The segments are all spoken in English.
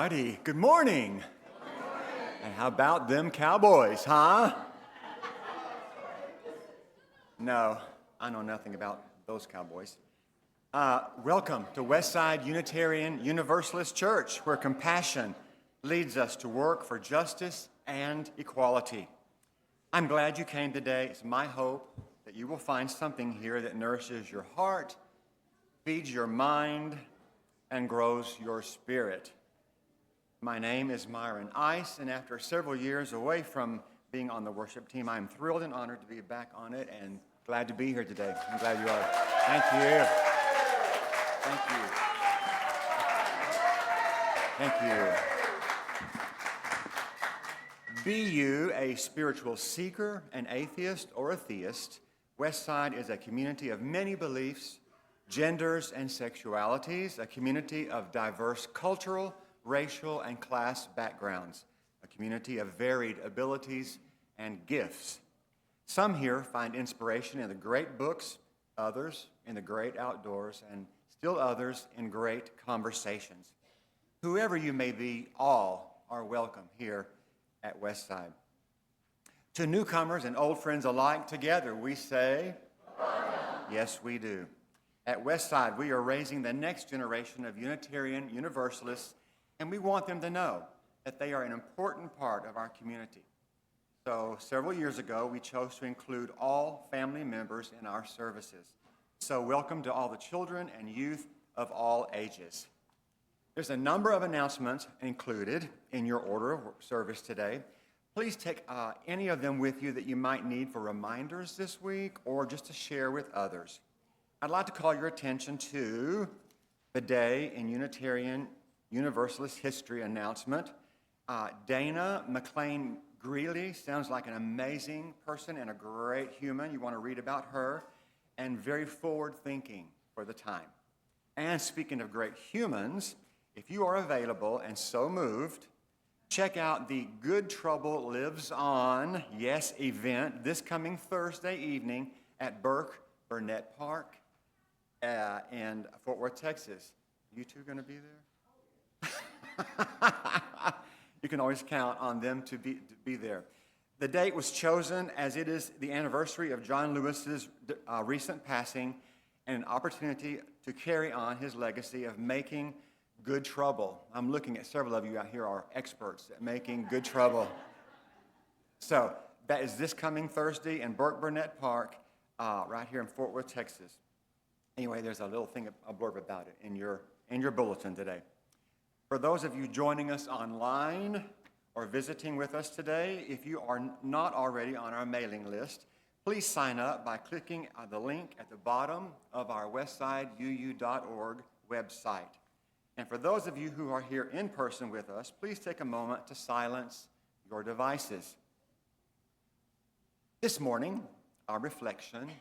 righty. Good morning. And how about them Cowboys, huh? No, I know nothing about those Cowboys. Welcome to Westside Unitarian Universalist Church, where compassion leads us to work for justice and equality. I'm glad you came today. It's my hope that you will find something here that nourishes your heart, feeds your mind, and grows your spirit. My name is Myron Ice, and after several years away from being on the worship team, I'm thrilled and honored to be back on it and glad to be here today. I'm glad you are. Thank you. Thank you. Be you a spiritual seeker, an atheist, or a theist, Westside is a community of many beliefs, genders, and sexualities, a community of diverse cultural, racial, and class backgrounds, a community of varied abilities and gifts. Some here find inspiration in the great books, others in the great outdoors, and still others in great conversations. Whoever you may be, all are welcome here at Westside. To newcomers and old friends alike, together we say, welcome. Yes, we do. At Westside, we are raising the next generation of Unitarian Universalists, and we want them to know that they are an important part of our community. So several years ago, we chose to include all family members in our services. So welcome to all the children and youth of all ages. There's a number of announcements included in your order of service today. Please take any of them with you that you might need for reminders this week or just to share with others. I'd like to call your attention to the Day in Unitarian Universalist History announcement. Dana McLean Greeley sounds like an amazing person and a great human. You want to read about her, and very forward-thinking for the time. And speaking of great humans, if you are available and so moved, check out the Good Trouble Lives On, yes, event this coming Thursday evening at Burnett Park in Fort Worth, Texas. You two going to be there? You can always count on them to be there. The date was chosen as it is the anniversary of John Lewis's recent passing and an opportunity to carry on his legacy of making good trouble. I'm looking at several of you out here are experts at making good trouble. So that is this coming Thursday in Burnett Park, right here in Fort Worth, Texas. Anyway, there's a little thing, a blurb about it in your bulletin today. For those of you joining us online or visiting with us today, if you are not already on our mailing list, please sign up by clicking the link at the bottom of our westsideu.org website. And for those of you who are here in person with us, please take a moment to silence your devices. This morning, our reflection,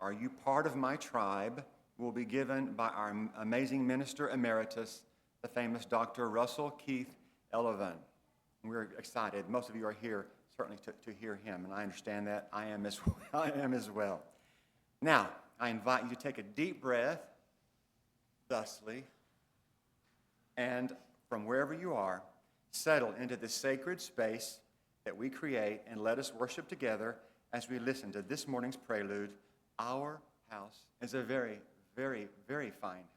"Are you part of my tribe?" will be given by our amazing minister emeritus, the famous Dr. Russell Keith Ellivan. We're excited. Most of you are here certainly to hear him, and I understand that. I am as well. Now, I invite you to take a deep breath, thusly, and from wherever you are, settle into the sacred space that we create, and let us worship together as we listen to this morning's prelude. Our house is a very, very, very fine house.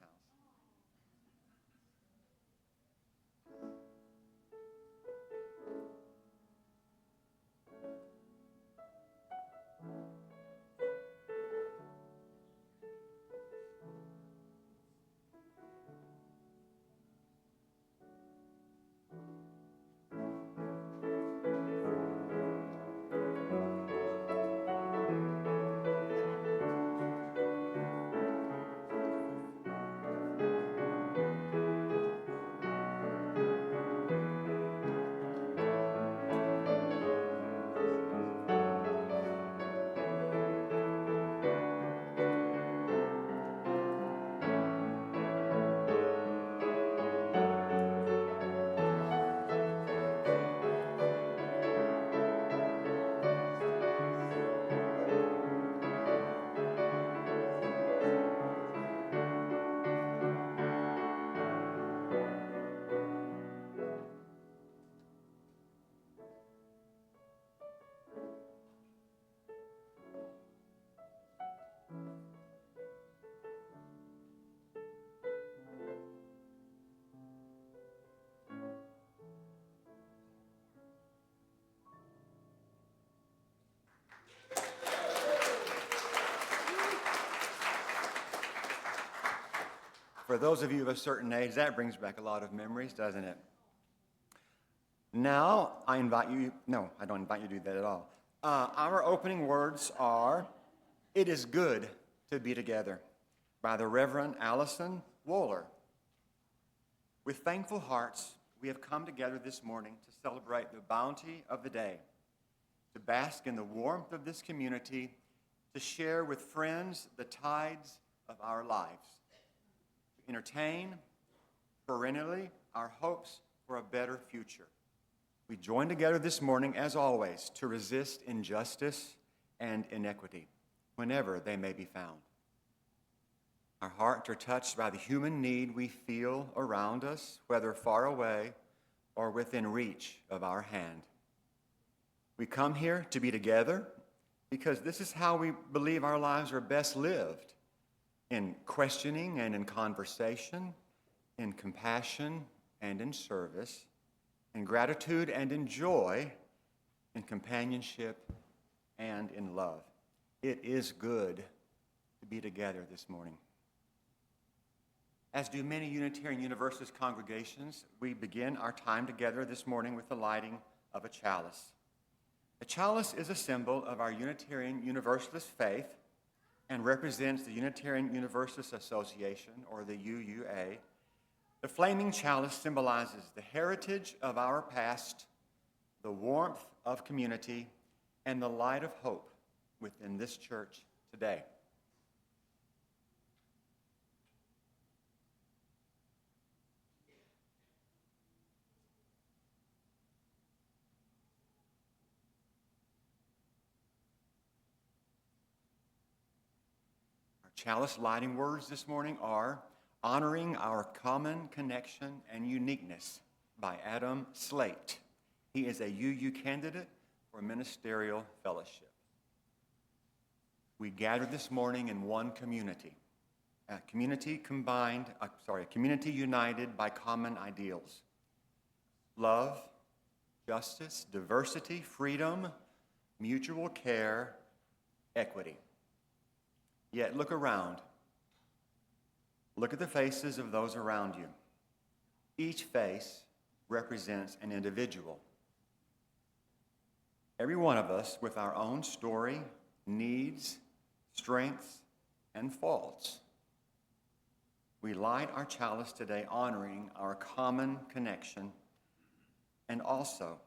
For those of you of a certain age, that brings back a lot of memories, doesn't it? Now, I don't invite you to do that at all. Our opening words are, "It is good to be together," by the Reverend Allison Wohler. With thankful hearts, we have come together this morning to celebrate the bounty of the day, to bask in the warmth of this community, to share with friends the tides of our lives, to entertain perennially our hopes for a better future. We join together this morning, as always, to resist injustice and inequity, whenever they may be found. Our hearts are touched by the human need we feel around us, whether far away or within reach of our hand. We come here to be together because this is how we believe our lives are best lived, in questioning and in conversation, in compassion and in service, in gratitude and in joy, in companionship and in love. It is good to be together this morning. As do many Unitarian Universalist congregations, we begin our time together this morning with the lighting of a chalice. A chalice is a symbol of our Unitarian Universalist faith and represents the Unitarian Universalist Association, or the UUA. The flaming chalice symbolizes the heritage of our past, the warmth of community, and the light of hope within this church today. Chalice lighting words this morning are "Honoring Our Common Connection and Uniqueness" by Adam Slate. He is a UU candidate for ministerial fellowship. We gather this morning in one community, a community united by common ideals: love, justice, diversity, freedom, mutual care, equity. Yet look around. Look at the faces of those around you. Each face represents an individual. Every one of us with our own story, needs, strengths, and faults. We light our chalice today honoring our common connection and also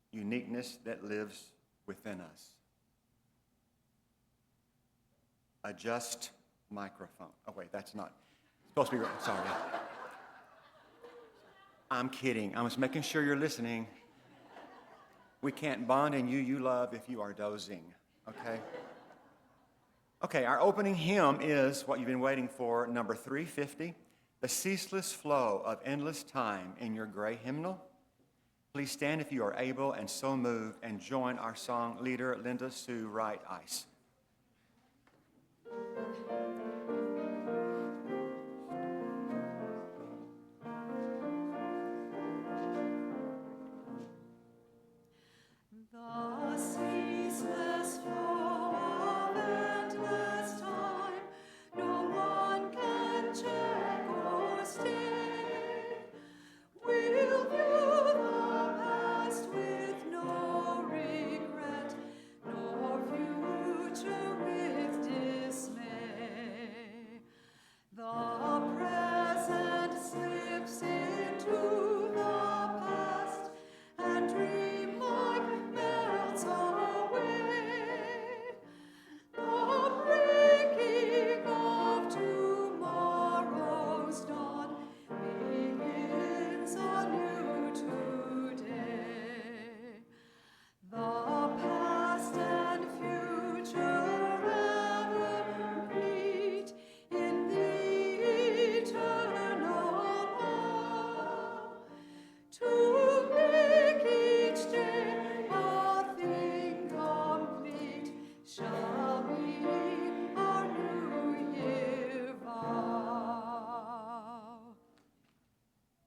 uniqueness that lives within us. Adjust microphone. Oh, wait, that's not supposed to be right. Sorry. I'm kidding. I'm just making sure you're listening. We can't bond in you love if you are dozing, okay? Okay, our opening hymn is what you've been waiting for, number 350, "The Ceaseless Flow of Endless Time in Your Gray Hymnal." Please stand if you are able and so moved, and join our song leader, Linda Sue Wright-Ice.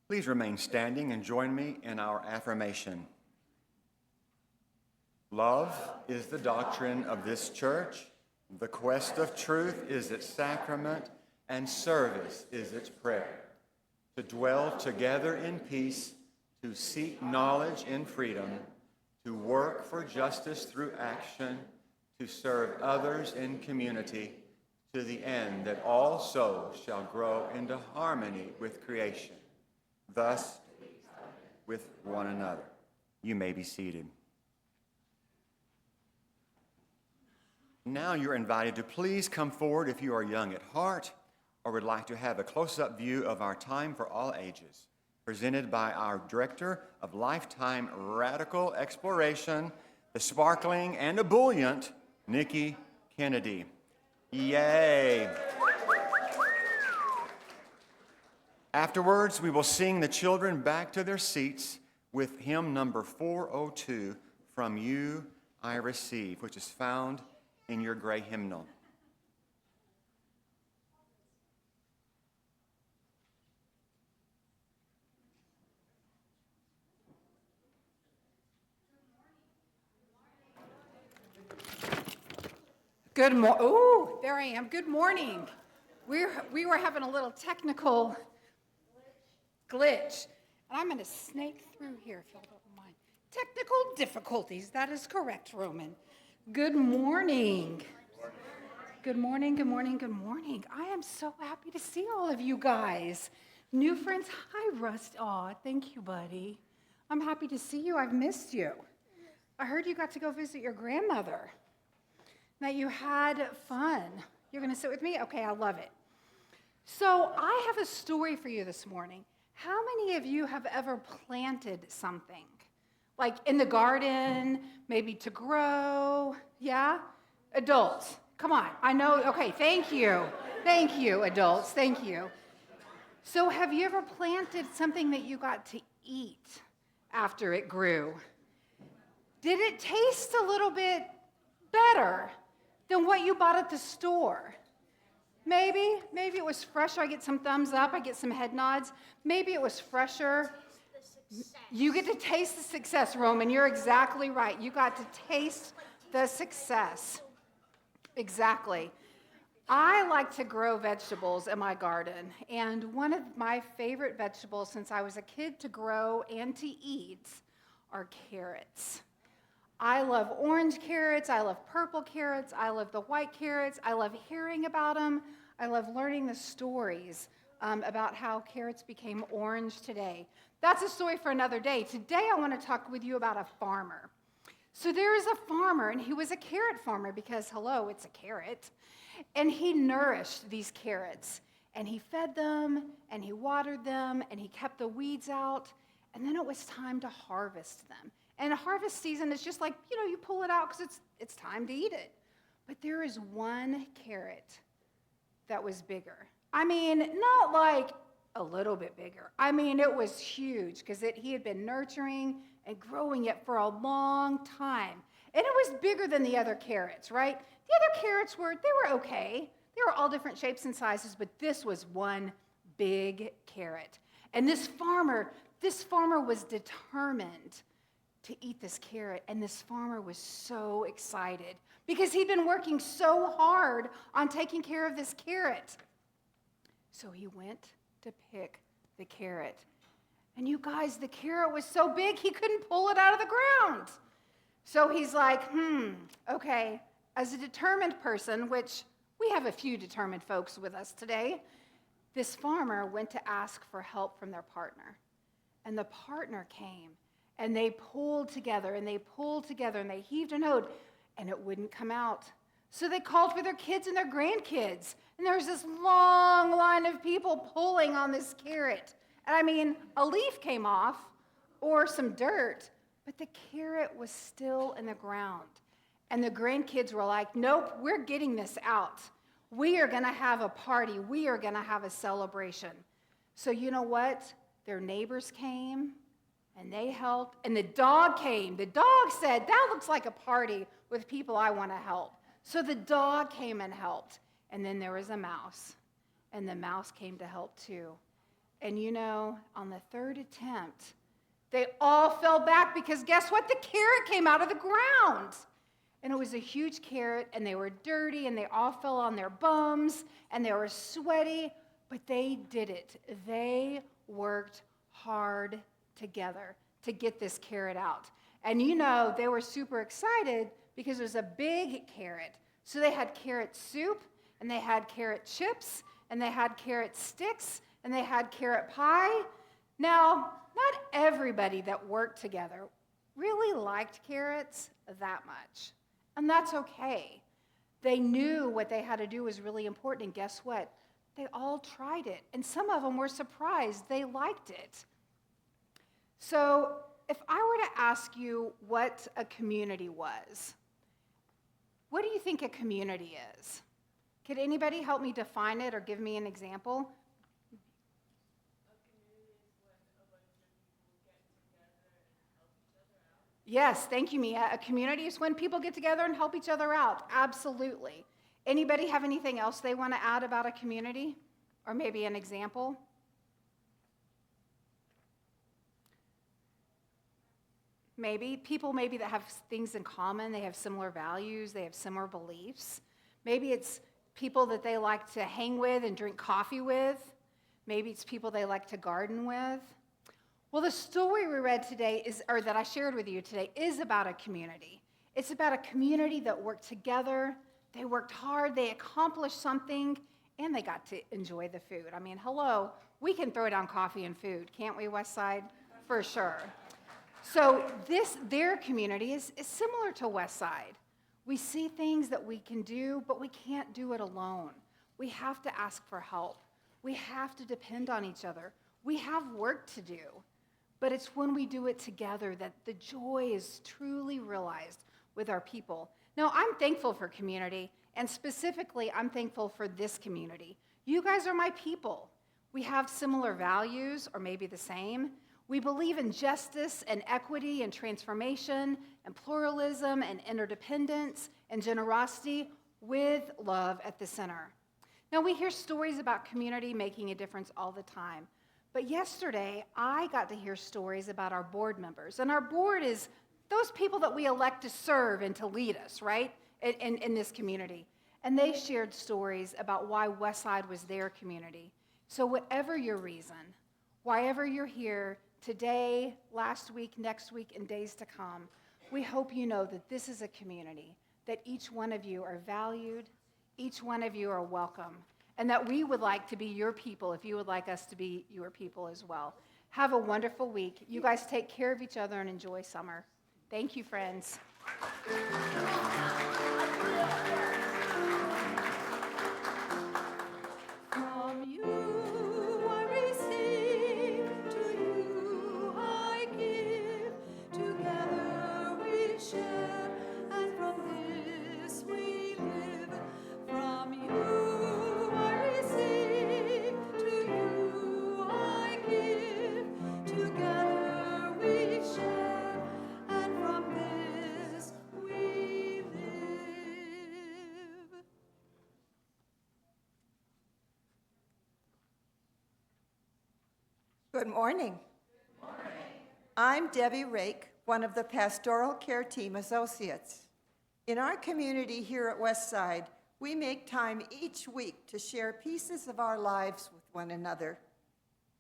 Please remain standing and join me in our affirmation. Love is the doctrine of this church. The quest of truth is its sacrament. and service is its prayer. To dwell together in peace, to seek knowledge in freedom, to work for justice through action, to serve others in community, to the end that all souls shall grow into harmony with creation, thus with one another. You may be seated. Now you're invited to please come forward if you are young at heart or would like to have a close-up view of our Time for All Ages, presented by our Director of Lifetime Radical Exploration, the sparkling and ebullient Nikki Kennedy. Yay! Afterwards, we will sing the children back to their seats with hymn number 402, From You I Receive, which is found in your gray hymnal. Good morning. Oh, there I am. Good morning. We were having a little technical glitch, and I'm going to snake through here if you don't mind. Technical difficulties. That is correct, Roman. Good morning. Good morning, good morning, good morning. I am so happy to see all of you guys. New friends, hi, Rust. Aw, thank you, buddy. I'm happy to see you. I've missed you. I heard you got to go visit your grandmother, that you had fun. You're going to sit with me? Okay, I love it. So I have a story for you this morning. How many of you have ever planted something? Like in the garden, maybe to grow? Yeah? Adults, come on. I know, okay, thank you. Thank you, adults, thank you. So have you ever planted something that you got to eat after it grew? Did it taste a little bit better than what you bought at the store? Maybe it was fresher. I get some thumbs up, I get some head nods. Maybe it was fresher. You get to taste the success, Roman. You're exactly right. You got to taste the success. Exactly. I like to grow vegetables in my garden, and one of my favorite vegetables since I was a kid to grow and to eat are carrots. I love orange carrots, I love purple carrots, I love the white carrots, I love hearing about them, I love learning the stories about how carrots became orange today. That's a story for another day. Today I want to talk with you about a farmer. So there is a farmer, and he was a carrot farmer because, hello, it's a carrot. And he nourished these carrots, and he fed them, and he watered them, and he kept the weeds out, and then it was time to harvest them. And a harvest season is just like, you pull it out because it's time to eat it. But there is one carrot that was bigger. I mean, not like a little bit bigger. I mean, it was huge because he had been nurturing and growing it for a long time. And it was bigger than the other carrots, right? The other carrots were okay. They were all different shapes and sizes, but this was one big carrot. And this farmer was determined to eat this carrot, and this farmer was so excited because he'd been working so hard on taking care of this carrot. So he went to pick the carrot. And you guys, the carrot was so big he couldn't pull it out of the ground. So he's like, okay, as a determined person, which we have a few determined folks with us today, this farmer went to ask for help from their partner. And the partner came. And they pulled together, and they pulled together, and they heaved and howed, and it wouldn't come out. So they called for their kids and their grandkids, and there was this long line of people pulling on this carrot. And I mean, a leaf came off, or some dirt, but the carrot was still in the ground. And the grandkids were like, nope, we're getting this out. We are going to have a party. We are going to have a celebration. So you know what? Their neighbors came. And they helped, and the dog came. The dog said, that looks like a party with people I want to help. So the dog came and helped. And then there was a mouse, and the mouse came to help too. And on the third attempt, they all fell back because guess what? The carrot came out of the ground. and it was a huge carrot, and they were dirty, and they all fell on their bums, and they were sweaty, but they did it. They worked hard together to get this carrot out. And you know, they were super excited because it was a big carrot. So they had carrot soup, and they had carrot chips, and they had carrot sticks, and they had carrot pie. Now, not everybody that worked together really liked carrots that much, and that's okay. They knew what they had to do was really important, and guess what? They all tried it, and some of them were surprised they liked it. So if I were to ask you what a community was, what do you think a community is? Could anybody help me define it or give me an example? Yes, thank you, Mia. A community is when people get together and help each other out. Absolutely. Anybody have anything else they want to add about a community? Or maybe an example? Maybe. People maybe that have things in common. They have similar values. They have similar beliefs. Maybe it's people that they like to hang with and drink coffee with. Maybe it's people they like to garden with. Well, the story we read today that I shared with you today is about a community. It's about a community that worked together. They worked hard. They accomplished something, and they got to enjoy the food. I mean, hello, we can throw down coffee and food, can't we, Westside? For sure. So their community is similar to Westside. We see things that we can do, but we can't do it alone. We have to ask for help. We have to depend on each other. We have work to do. But it's when we do it together that the joy is truly realized with our people. Now, I'm thankful for community, and specifically, I'm thankful for this community. You guys are my people. We have similar values, or maybe the same. We believe in justice and equity and transformation and pluralism and interdependence and generosity with love at the center. Now, we hear stories about community making a difference all the time. But yesterday, I got to hear stories about our board members. And our board is those people that we elect to serve and to lead us, right, in this community. And they shared stories about why Westside was their community. So whatever your reason, wherever you're here today, last week, next week, and days to come, we hope you know that this is a community, that each one of you are valued, each one of you are welcome, and that we would like to be your people if you would like us to be your people as well. Have a wonderful week. You guys take care of each other and enjoy summer. Thank you, friends. From you I receive, to you I give. Together we share, and from this we live. From you I receive, to you I give. Together we share, and from this we live. Good morning. I'm Debbie Rake, one of the Pastoral Care Team Associates. In our community here at Westside, we make time each week to share pieces of our lives with one another.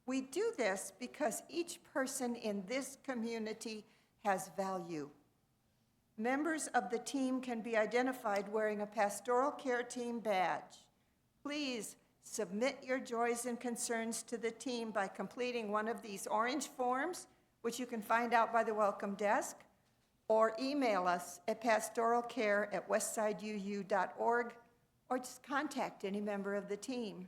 We do this because each person in this community has value. Members of the team can be identified wearing a Pastoral Care Team badge. Please submit your joys and concerns to the team by completing one of these orange forms, which you can find out by the welcome desk, or email us at pastoralcare@westsideu.org, or just contact any member of the team.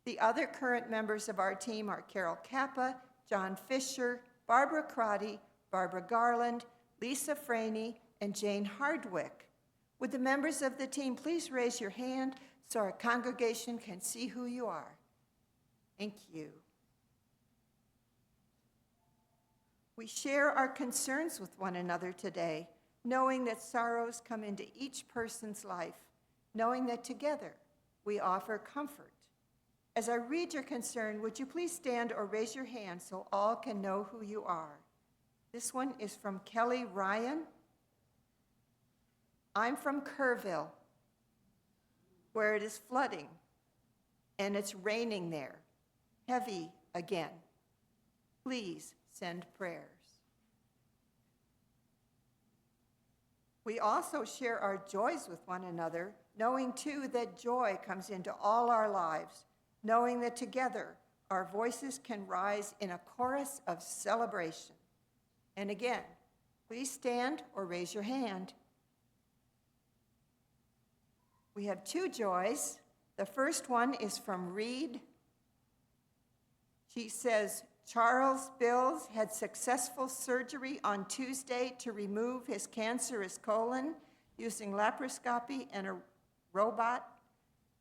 The other current members of our team are Carol Kappa, John Fisher, Barbara Crotty, Barbara Garland, Lisa Franey, and Jane Hardwick. Would the members of the team please raise your hand so our congregation can see who you are? Thank you. We share our concerns with one another today, knowing that sorrows come into each person's life, knowing that together we offer comfort. As I read your concern, would you please stand or raise your hand so all can know who you are? This one is from Kelly Ryan. I'm from Kerrville, where it is flooding, and it's raining there, heavy again. Please send prayers. We also share our joys with one another, knowing too that joy comes into all our lives, knowing that together our voices can rise in a chorus of celebration. And again, please stand or raise your hand. We have two joys. The first one is from Reed. She says, Charles Bills had successful surgery on Tuesday to remove his cancerous colon using laparoscopy and a robot.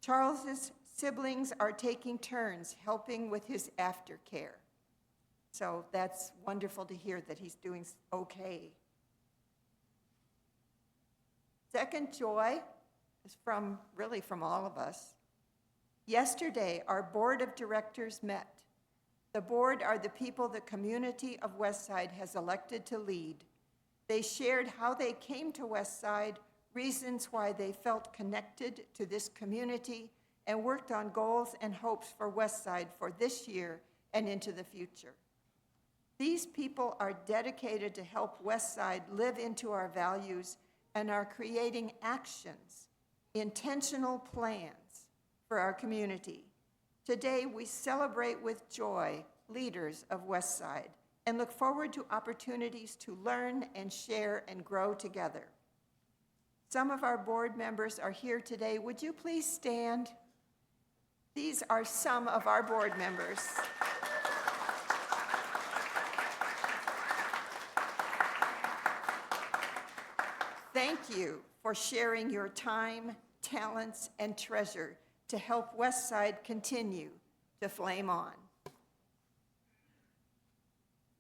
Charles's siblings are taking turns helping with his aftercare. So that's wonderful to hear that he's doing okay. Second joy is from all of us. Yesterday, our board of directors met. The board are the people the community of Westside has elected to lead. They shared how they came to Westside, reasons why they felt connected to this community, and worked on goals and hopes for Westside for this year and into the future. These people are dedicated to help Westside live into our values and are creating actions, intentional plans for our community. Today, we celebrate with joy leaders of Westside and look forward to opportunities to learn and share and grow together. Some of our board members are here today. Would you please stand? These are some of our board members. Thank you for sharing your time, talents, and treasure to help Westside continue to flame on.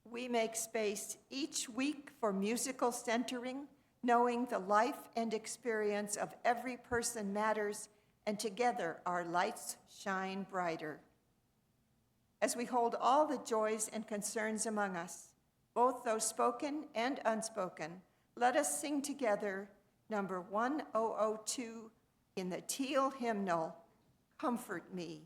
We make space each week for musical centering, knowing the life and experience of every person matters, and together our lights shine brighter. As we hold all the joys and concerns among us, both those spoken and unspoken, let us sing together number 1002 in the Teal hymnal, Comfort Me.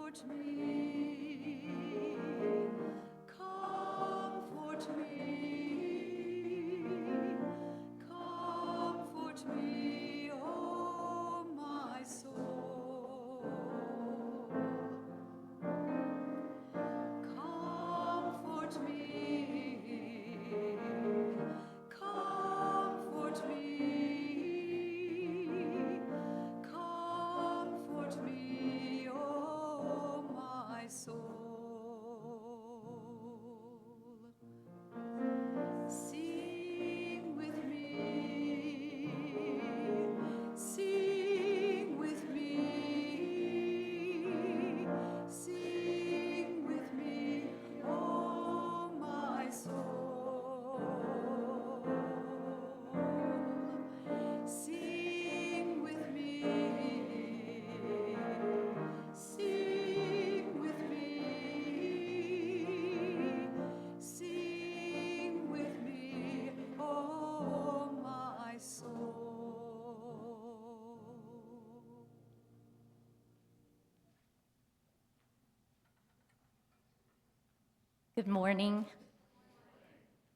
Comfort me, comfort me, comfort me, oh my soul. Comfort me, comfort me, comfort me, oh my soul. Sing with me, sing with me, sing with me, oh my soul. Sing with me, sing with me, sing with me, oh my soul. Good morning.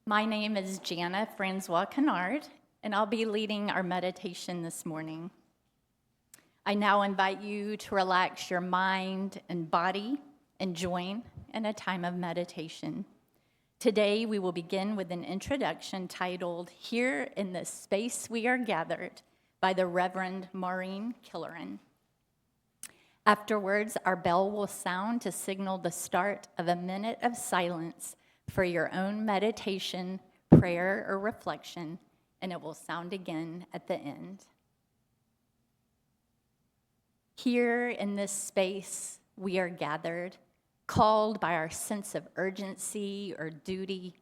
My name is Jana Francois Kennard, and I'll be leading our meditation this morning. I now invite you to relax your mind and body and join in a time of meditation. Today, we will begin with an introduction titled, Here in the Space We Are Gathered, by the Reverend Maureen Killeran. Afterwards, our bell will sound to signal the start of a minute of silence for your own meditation, prayer, or reflection, and it will sound again at the end. Here in this space, we are gathered, called by our sense of urgency or duty,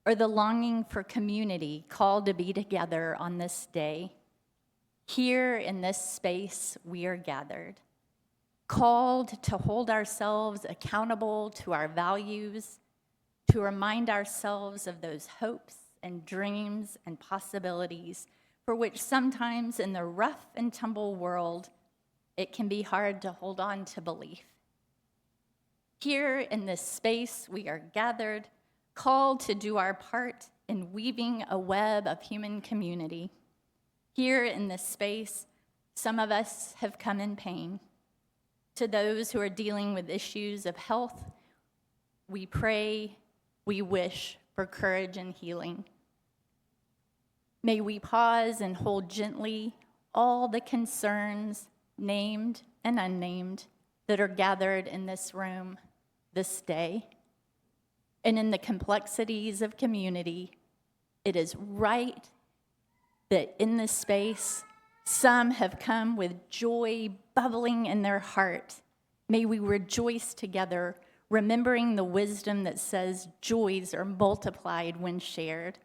or the longing for community, called to be together on this day. Here in this space, we are gathered, called to hold ourselves accountable to our values, to remind ourselves of those hopes and dreams and possibilities for which sometimes in the rough and tumble world, it can be hard to hold on to belief. Here in this space, we are gathered, called to do our part in weaving a web of human community. Here in this space, some of us have come in pain. To those who are dealing with issues of health, we pray, we wish for courage and healing. May we pause and hold gently all the concerns, named and unnamed, that are gathered in this room this day. And in the complexities of community, it is right that in this space, some have come with joy bubbling in their heart. May we rejoice together, remembering the wisdom that says joys are multiplied when shared.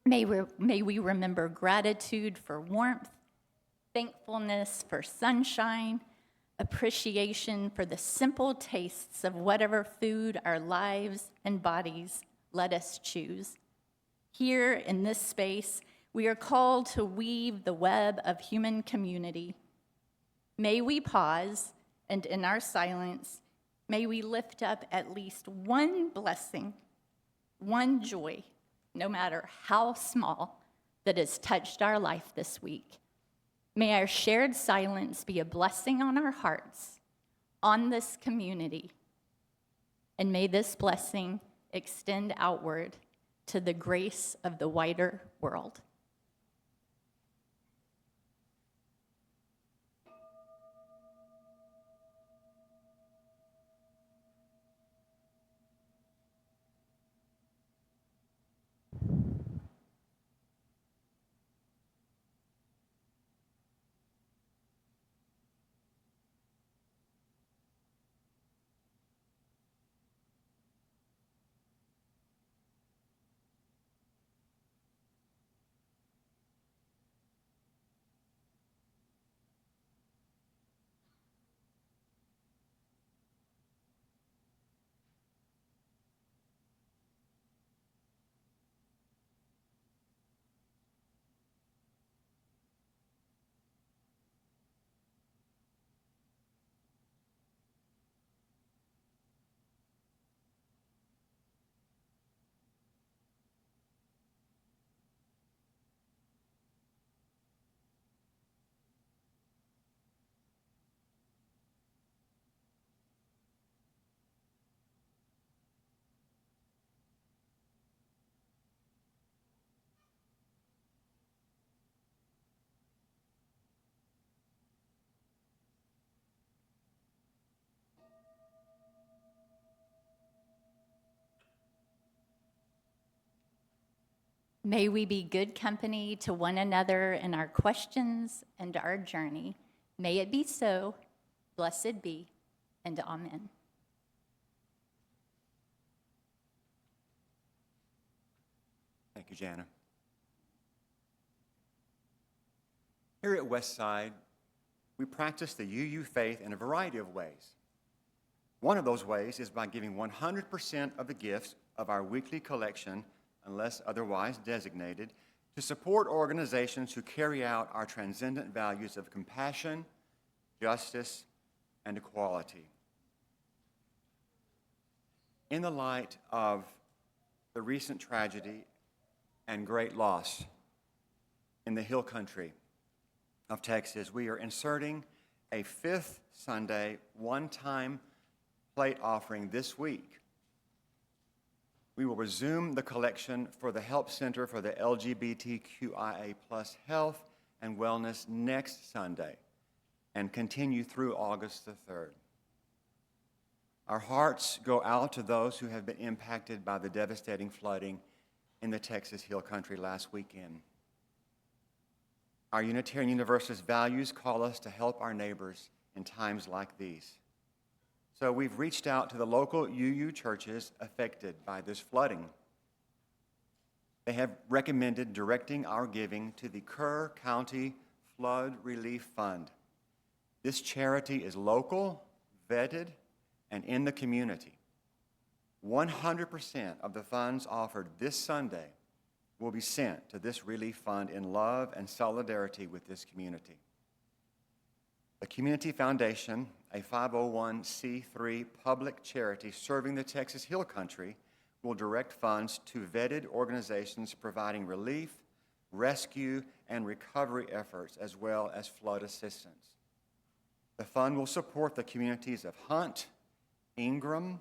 May we remember gratitude for warmth, thankfulness for sunshine, appreciation for the simple tastes of whatever food our lives and bodies let us choose. Here in this space, we are called to weave the web of human community. May we pause, and in our silence, may we lift up at least one blessing, one joy, no matter how small, that has touched our life this week. May our shared silence be a blessing on our hearts, on this community, and may this blessing extend outward to the grace of the wider world. May we be good company to one another in our questions and our journey. May it be so. Blessed be, and amen. Thank you, Jana. Here at Westside, we practice the UU faith in a variety of ways. One of those ways is by giving 100% of the gifts of our weekly collection, unless otherwise designated, to support organizations who carry out our transcendent values of compassion, justice, and equality. In the light of the recent tragedy and great loss in the Hill Country of Texas, we are inserting a fifth Sunday one-time plate offering this week. We will resume the collection for the Help Center for the LGBTQIA+ Health and Wellness next Sunday and continue through August the 3rd. Our hearts go out to those who have been impacted by the devastating flooding in the Texas Hill Country last weekend. Our Unitarian Universalist values call us to help our neighbors in times like these. So we've reached out to the local UU churches affected by this flooding. They have recommended directing our giving to the Kerr County Flood Relief Fund. This charity is local, vetted, and in the community. 100% of the funds offered this Sunday will be sent to this relief fund in love and solidarity with this community. The Community Foundation, a 501c3 public charity serving the Texas Hill Country, will direct funds to vetted organizations providing relief, rescue, and recovery efforts, as well as flood assistance. The fund will support the communities of Hunt, Ingram,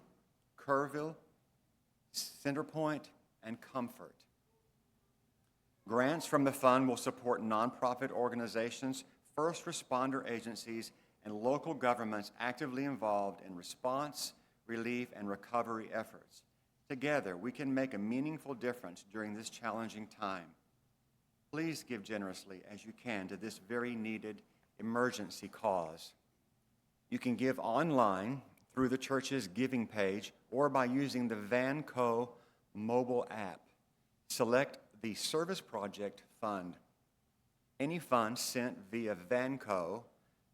Kerrville, Centerpoint, and Comfort. Grants from the fund will support nonprofit organizations, first responder agencies, and local governments actively involved in response, relief, and recovery efforts. Together, we can make a meaningful difference during this challenging time. Please give generously as you can to this very needed emergency cause. You can give online through the church's giving page or by using the Vanco mobile app. Select the Service Project Fund. Any funds sent via Vanco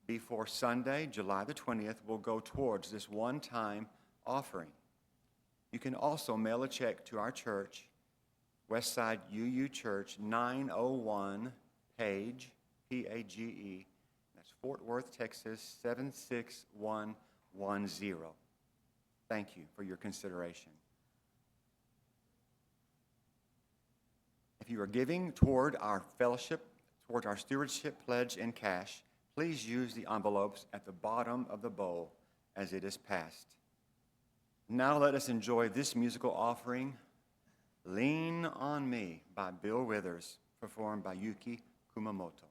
before Sunday, July the 20th, will go towards this one-time offering. You can also mail a check to our church, Westside UU Church, 901 Page, Page. That's Fort Worth, Texas, 76110. Thank you for your consideration. If you are giving toward our fellowship, toward our stewardship pledge in cash, please use the envelopes at the bottom of the bowl as it is passed. Now let us enjoy this musical offering, Lean on Me by Bill Withers, performed by Yuki Kumamoto.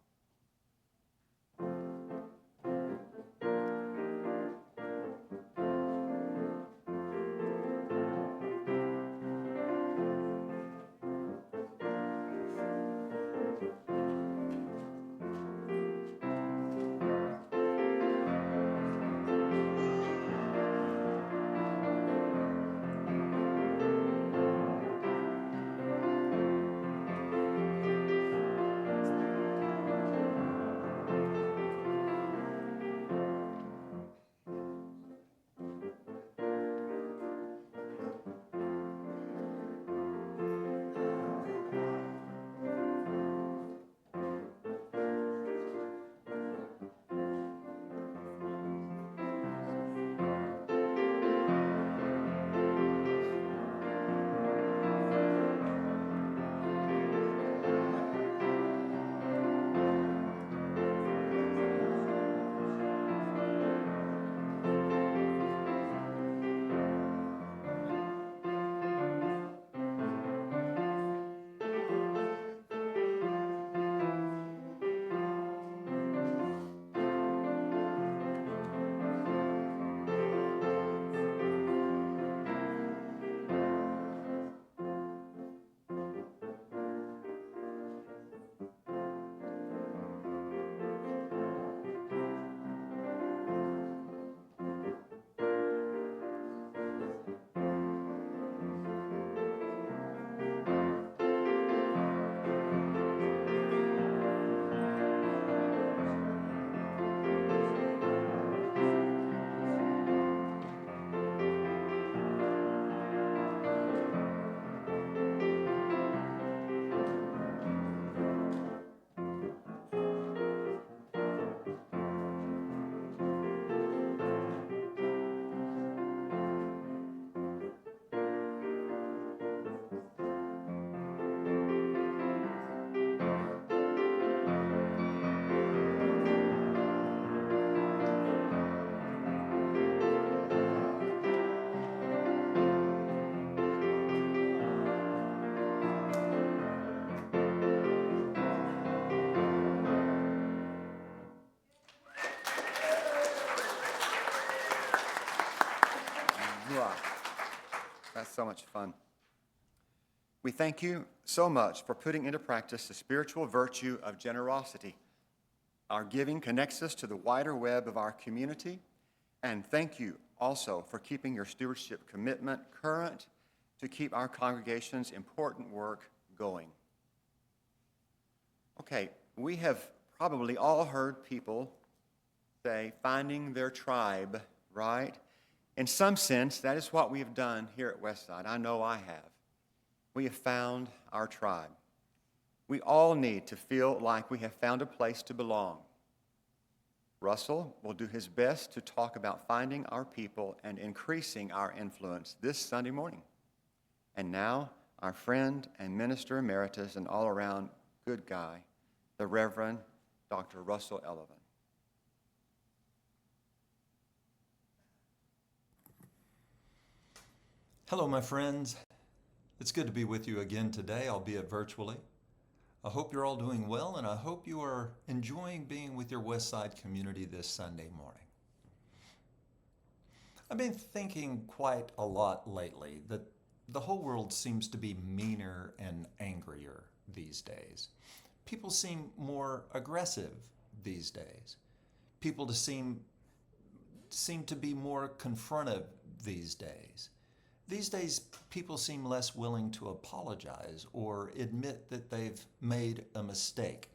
That's so much fun. We thank you so much for putting into practice the spiritual virtue of generosity. Our giving connects us to the wider web of our community, and thank you also for keeping your stewardship commitment current to keep our congregation's important work going. Okay, we have probably all heard people say, finding their tribe, right? In some sense, that is what we have done here at Westside. I know I have. We have found our tribe. We all need to feel like we have found a place to belong. Russell will do his best to talk about finding our people and increasing our influence this Sunday morning. And now, our friend and minister emeritus and all-around good guy, the Reverend Dr. Russell Ellivan. Hello, my friends. It's good to be with you again today, albeit virtually. I hope you're all doing well, and I hope you are enjoying being with your Westside community this Sunday morning. I've been thinking quite a lot lately that the whole world seems to be meaner and angrier these days. People seem more aggressive these days. People seem to be more confrontive these days. These days, people seem less willing to apologize or admit that they've made a mistake.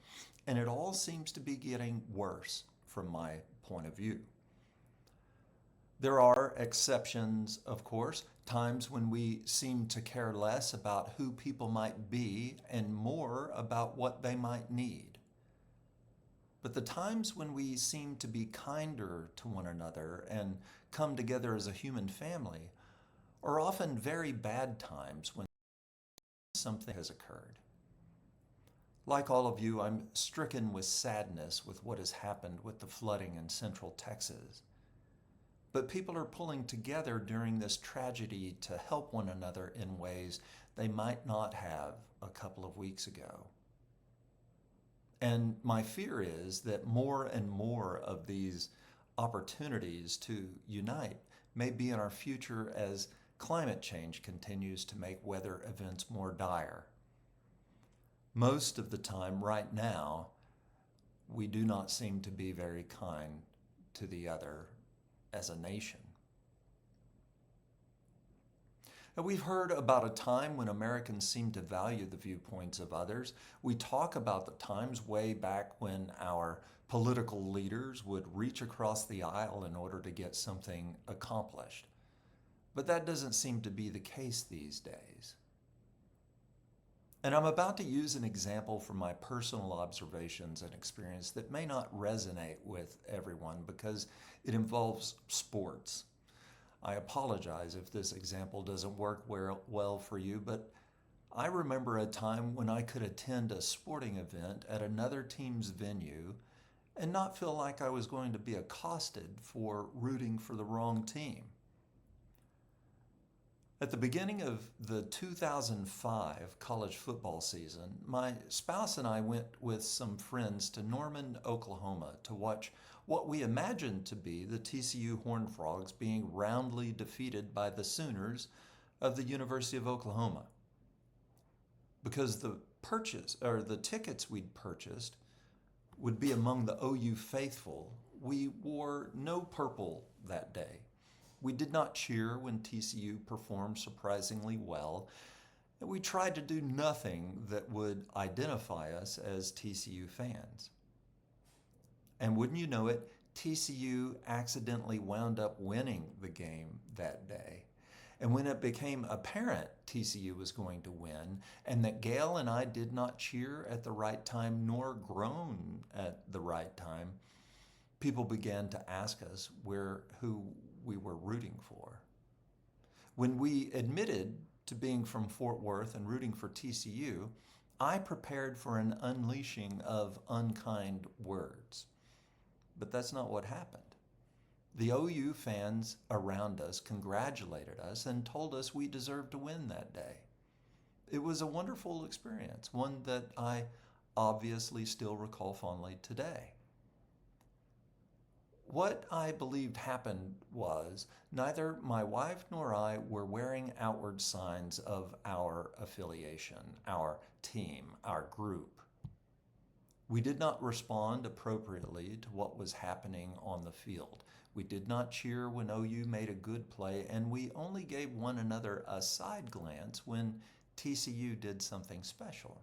And it all seems to be getting worse from my point of view. There are exceptions, of course, times when we seem to care less about who people might be and more about what they might need. But the times when we seem to be kinder to one another and come together as a human family are often very bad times when something has occurred. Like all of you, I'm stricken with sadness with what has happened with the flooding in Central Texas. But people are pulling together during this tragedy to help one another in ways they might not have a couple of weeks ago. And my fear is that more and more of these opportunities to unite may be in our future as climate change continues to make weather events more dire. Most of the time right now, we do not seem to be very kind to the other as a nation. And we've heard about a time when Americans seem to value the viewpoints of others. We talk about the times way back when our political leaders would reach across the aisle in order to get something accomplished. But that doesn't seem to be the case these days. And I'm about to use an example from my personal observations and experience that may not resonate with everyone because it involves sports. I apologize if this example doesn't work well for you, but I remember a time when I could attend a sporting event at another team's venue and not feel like I was going to be accosted for rooting for the wrong team. At the beginning of the 2005 college football season, my spouse and I went with some friends to Norman, Oklahoma to watch what we imagined to be the TCU Horned Frogs being roundly defeated by the Sooners of the University of Oklahoma. Because the tickets we'd purchased would be among the OU faithful, we wore no purple that day. We did not cheer when TCU performed surprisingly well, and we tried to do nothing that would identify us as TCU fans. And wouldn't you know it, TCU accidentally wound up winning the game that day. And when it became apparent TCU was going to win, and that Gail and I did not cheer at the right time nor groan at the right time, people began to ask us who we were rooting for. When we admitted to being from Fort Worth and rooting for TCU, I prepared for an unleashing of unkind words. But that's not what happened. The OU fans around us congratulated us and told us we deserved to win that day. It was a wonderful experience, one that I obviously still recall fondly today. What I believed happened was neither my wife nor I were wearing outward signs of our affiliation, our team, our group. We did not respond appropriately to what was happening on the field. We did not cheer when OU made a good play, and we only gave one another a side glance when TCU did something special.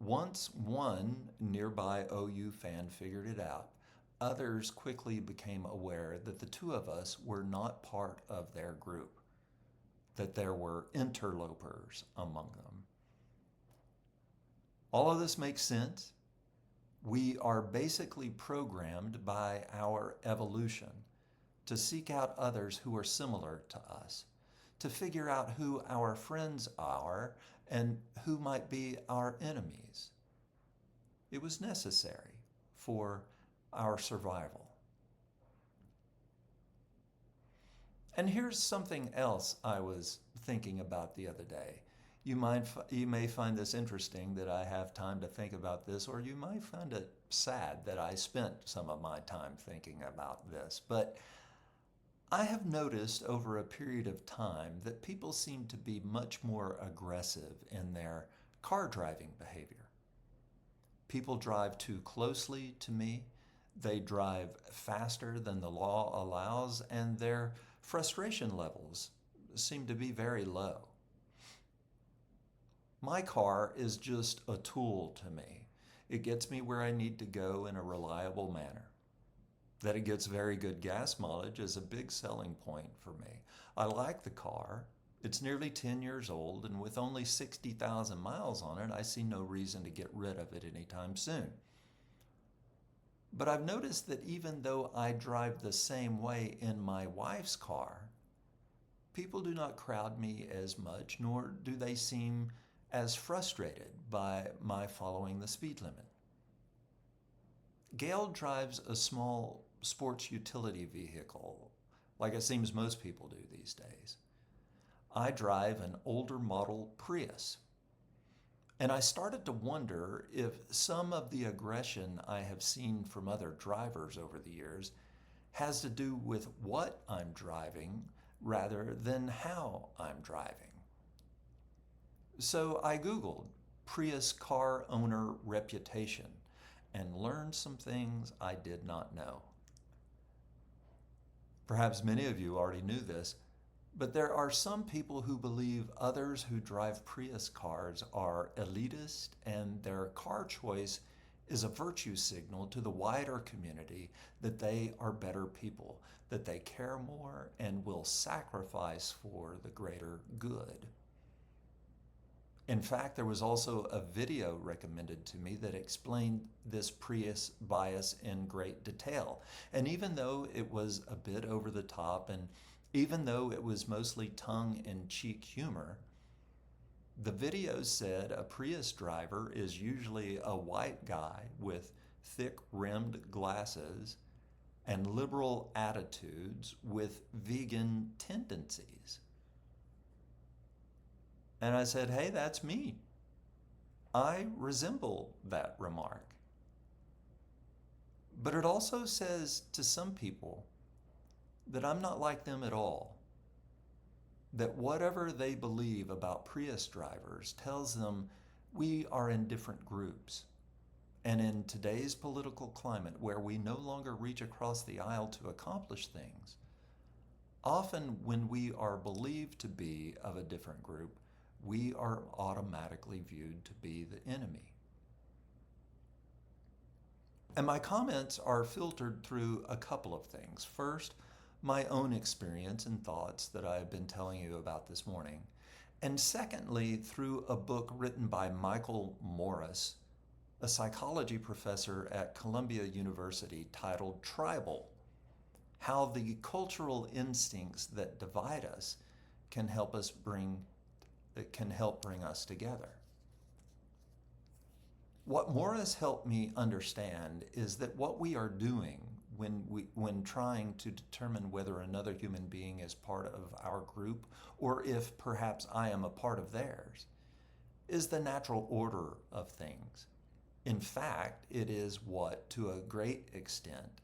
Once one nearby OU fan figured it out, others quickly became aware that the two of us were not part of their group, that there were interlopers among them. All of this makes sense. We are basically programmed by our evolution to seek out others who are similar to us, to figure out who our friends are and who might be our enemies. It was necessary for our survival. And here's something else I was thinking about the other day. You may find this interesting that I have time to think about this, or you might find it sad that I spent some of my time thinking about this. But I have noticed over a period of time that people seem to be much more aggressive in their car driving behavior. People drive too closely to me, they drive faster than the law allows, and their frustration levels seem to be very low. My car is just a tool to me. It gets me where I need to go in a reliable manner. That it gets very good gas mileage is a big selling point for me. I like the car. It's nearly 10 years old, and with only 60,000 miles on it, I see no reason to get rid of it anytime soon. But I've noticed that even though I drive the same way in my wife's car, people do not crowd me as much, nor do they seem as frustrated by my following the speed limit. Gail drives a small sports utility vehicle, like it seems most people do these days. I drive an older model Prius. And I started to wonder if some of the aggression I have seen from other drivers over the years has to do with what I'm driving rather than how I'm driving. So I Googled Prius car owner reputation and learned some things I did not know. Perhaps many of you already knew this, but there are some people who believe others who drive Prius cars are elitist, and their car choice is a virtue signal to the wider community that they are better people, that they care more and will sacrifice for the greater good. In fact, there was also a video recommended to me that explained this Prius bias in great detail. And even though it was a bit over the top, and even though it was mostly tongue-in-cheek humor, the video said a Prius driver is usually a white guy with thick-rimmed glasses and liberal attitudes with vegan tendencies. And I said, hey, that's me. I resemble that remark. But it also says to some people that I'm not like them at all. That whatever they believe about Prius drivers tells them we are in different groups. And in today's political climate, where we no longer reach across the aisle to accomplish things, often when we are believed to be of a different group, we are automatically viewed to be the enemy. And my comments are filtered through a couple of things. First, my own experience and thoughts that I've been telling you about this morning. And secondly, through a book written by Michael Morris, a psychology professor at Columbia University, titled Tribal: How the Cultural Instincts That Divide Us Can Help Bring Us Together. What Morris helped me understand is that what we are doing when trying to determine whether another human being is part of our group, or if perhaps I am a part of theirs, is the natural order of things. In fact, it is what, to a great extent,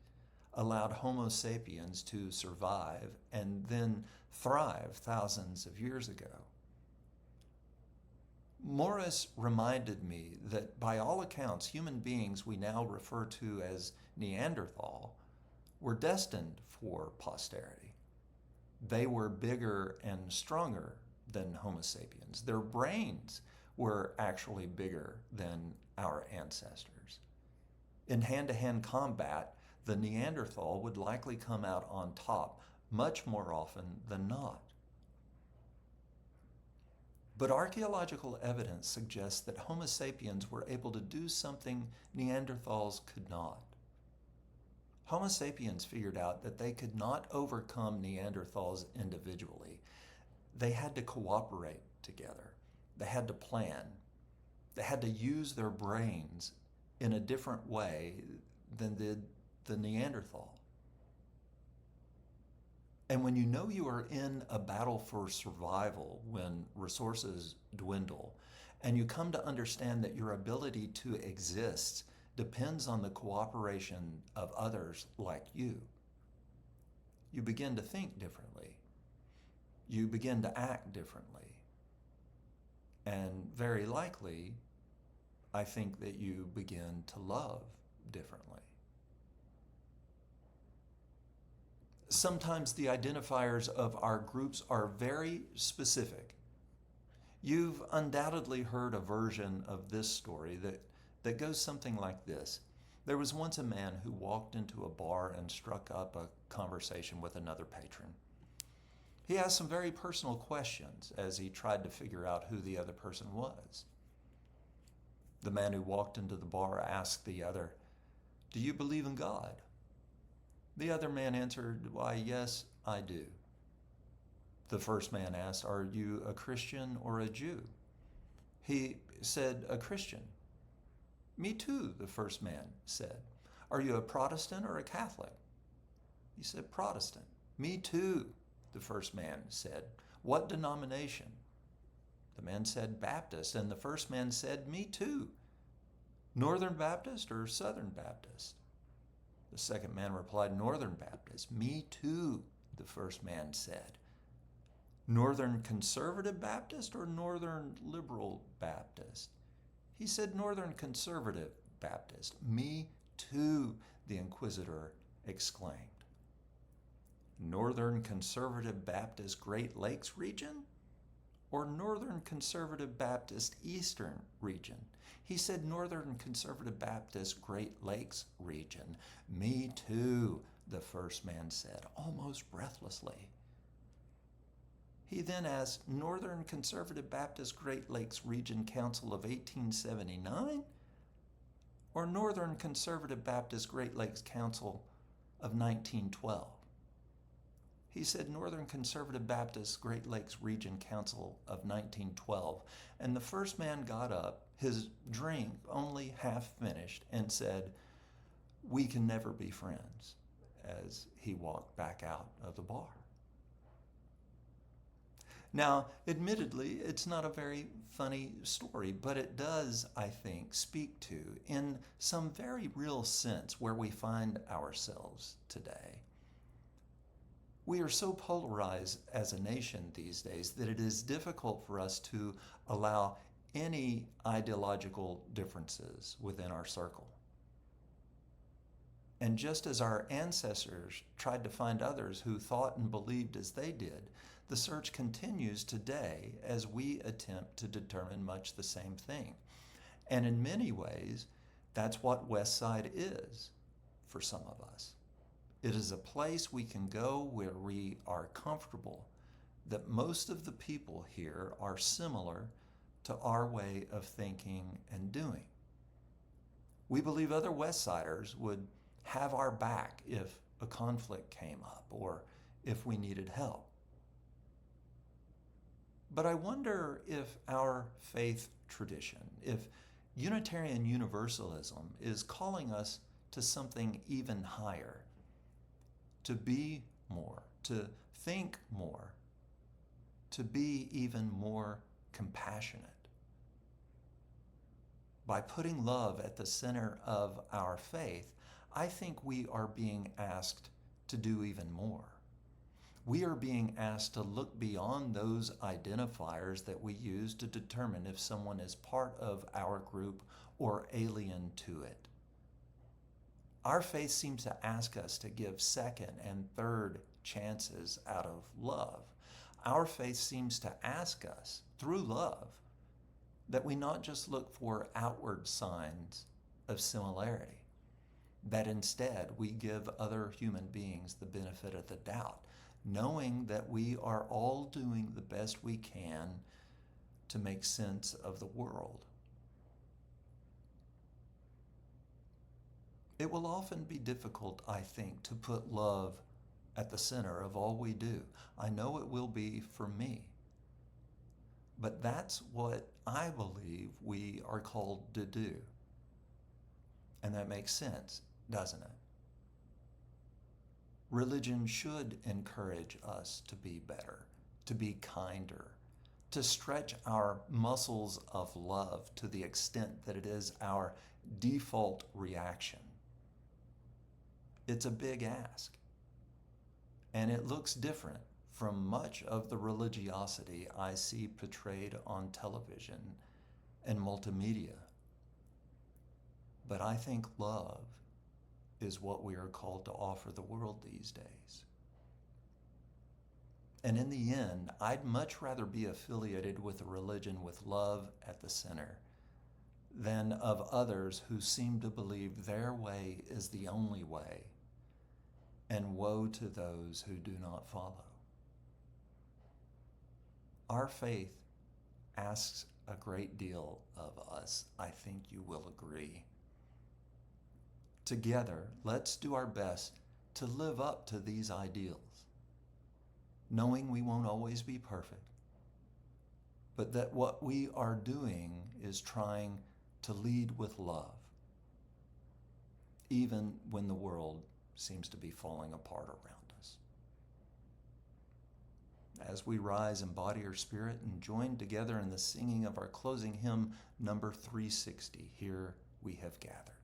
allowed Homo sapiens to survive and then thrive thousands of years ago. Morris reminded me that by all accounts, human beings we now refer to as Neanderthal were destined for posterity. They were bigger and stronger than Homo sapiens. Their brains were actually bigger than our ancestors. In hand-to-hand combat, the Neanderthal would likely come out on top much more often than not. But archaeological evidence suggests that Homo sapiens were able to do something Neanderthals could not. Homo sapiens figured out that they could not overcome Neanderthals individually. They had to cooperate together. They had to plan. They had to use their brains in a different way than did the Neanderthal. And when you know you are in a battle for survival, when resources dwindle, and you come to understand that your ability to exist depends on the cooperation of others like you, you begin to think differently. You begin to act differently. And very likely, I think that you begin to love differently. Sometimes the identifiers of our groups are very specific. You've undoubtedly heard a version of this story that goes something like this. There was once a man who walked into a bar and struck up a conversation with another patron. He asked some very personal questions as he tried to figure out who the other person was. The man who walked into the bar asked the other, "Do you believe in God?" The other man answered, "Why, yes, I do." The first man asked, "Are you a Christian or a Jew?" He said, "A Christian." "Me too," the first man said. "Are you a Protestant or a Catholic?" He said, "Protestant." "Me too," the first man said. "What denomination?" The man said, "Baptist," and the first man said, "Me too." "Northern Baptist or Southern Baptist?" The second man replied, "Northern Baptist." "Me too," the first man said. "Northern Conservative Baptist or Northern Liberal Baptist?" He said, "Northern Conservative Baptist." "Me too," the inquisitor exclaimed. "Northern Conservative Baptist Great Lakes region or Northern Conservative Baptist Eastern region?" He said, "Northern Conservative Baptist Great Lakes region." "Me too," the first man said, almost breathlessly. He then asked, "Northern Conservative Baptist Great Lakes Region Council of 1879 or Northern Conservative Baptist Great Lakes Council of 1912? He said, "Northern Conservative Baptist Great Lakes Region Council of 1912. And the first man got up, his drink only half finished, and said, "We can never be friends," as he walked back out of the bar. Now, admittedly, it's not a very funny story, but it does, I think, speak to, in some very real sense, where we find ourselves today. We are so polarized as a nation these days that it is difficult for us to allow any ideological differences within our circle. And just as our ancestors tried to find others who thought and believed as they did, the search continues today as we attempt to determine much the same thing. And in many ways, that's what Westside is for some of us. It is a place we can go where we are comfortable that most of the people here are similar to our way of thinking and doing. We believe other Westsiders would have our back if a conflict came up or if we needed help. But I wonder if our faith tradition, if Unitarian Universalism is calling us to something even higher, to be more, to think more, to be even more compassionate. By putting love at the center of our faith, I think we are being asked to do even more. We are being asked to look beyond those identifiers that we use to determine if someone is part of our group or alien to it. Our faith seems to ask us to give second and third chances out of love. Our faith seems to ask us, through love, that we not just look for outward signs of similarity, that instead we give other human beings the benefit of the doubt, knowing that we are all doing the best we can to make sense of the world. It will often be difficult, I think, to put love at the center of all we do. I know it will be for me. But that's what I believe we are called to do. And that makes sense, doesn't it? Religion should encourage us to be better, to be kinder, to stretch our muscles of love to the extent that it is our default reaction. It's a big ask. And it looks different from much of the religiosity I see portrayed on television and multimedia. But I think love is what we are called to offer the world these days. And in the end, I'd much rather be affiliated with a religion with love at the center than of others who seem to believe their way is the only way, and woe to those who do not follow. Our faith asks a great deal of us, I think you will agree. Together, let's do our best to live up to these ideals, knowing we won't always be perfect, but that what we are doing is trying to lead with love, even when the world seems to be falling apart around us. As we rise in body or spirit and join together in the singing of our closing hymn, number 360, Here We Have Gathered.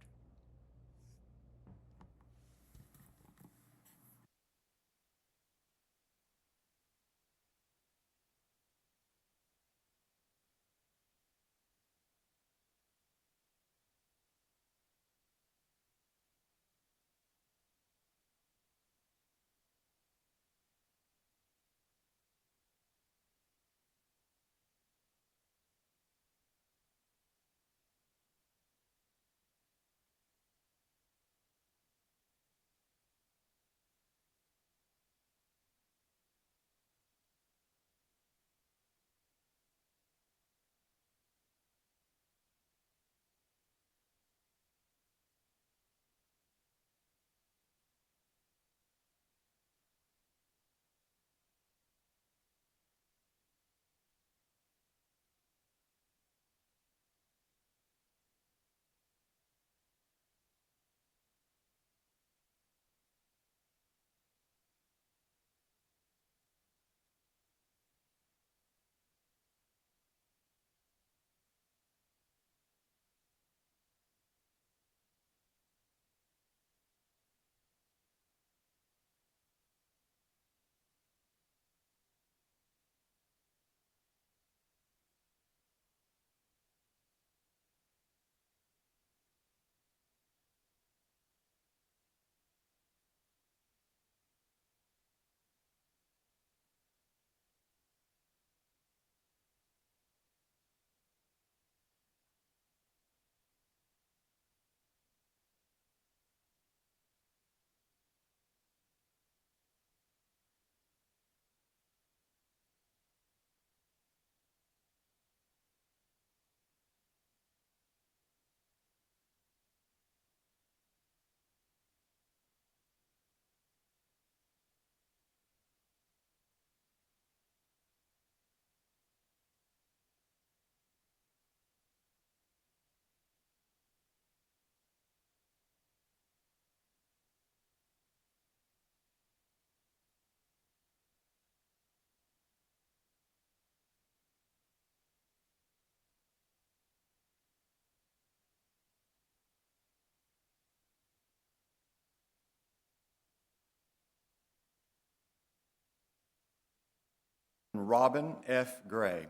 Robin F. Gray.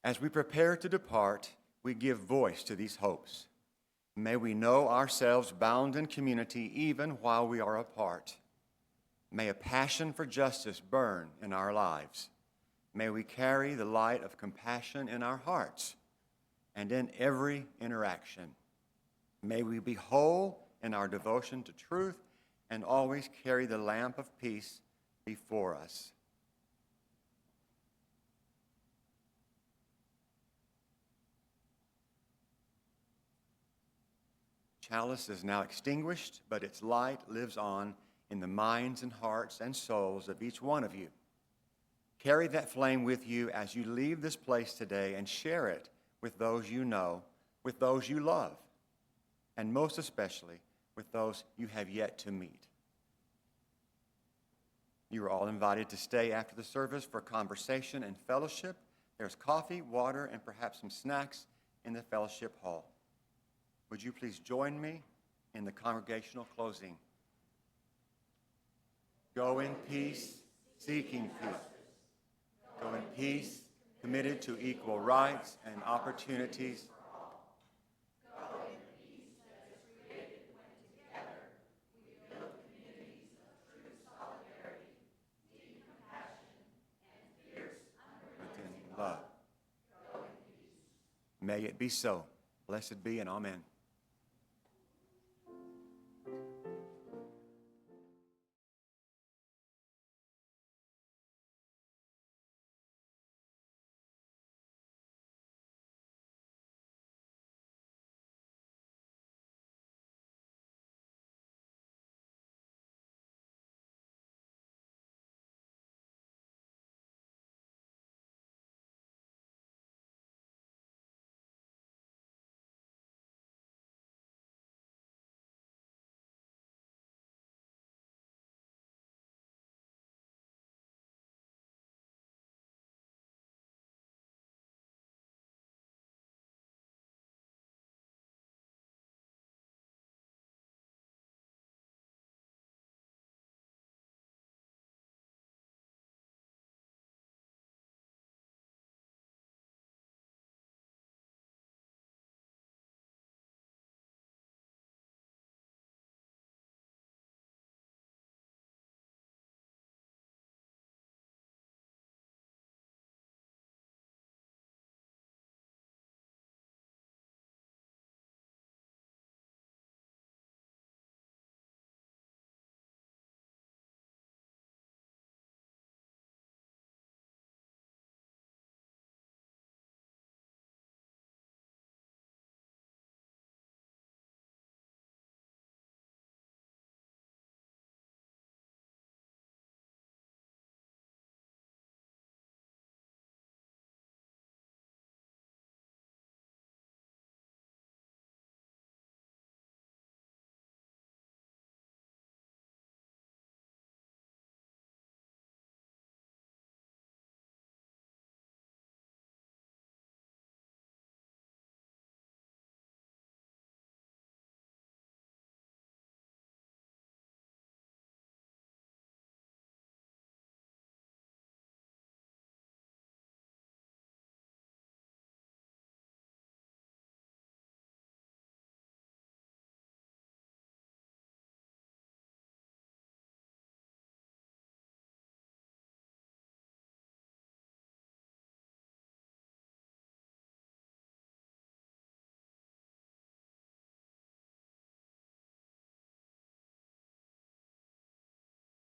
As we prepare to depart, we give voice to these hopes. May we know ourselves bound in community even while we are apart. May a passion for justice burn in our lives. May we carry the light of compassion in our hearts. and in every interaction. May we be whole in our devotion to truth and always carry the lamp of peace before us. Chalice is now extinguished, but its light lives on in the minds and hearts and souls of each one of you. Carry that flame with you as you leave this place today and share it with those you know, with those you love, and most especially with those you have yet to meet. You are all invited to stay after the service for conversation and fellowship. There's coffee, water, and perhaps some snacks in the fellowship hall. Would you please join me in the congregational closing? Go in peace, seeking peace. Go in peace, committed to equal rights and opportunities. Within love. May it be so. Blessed be and amen.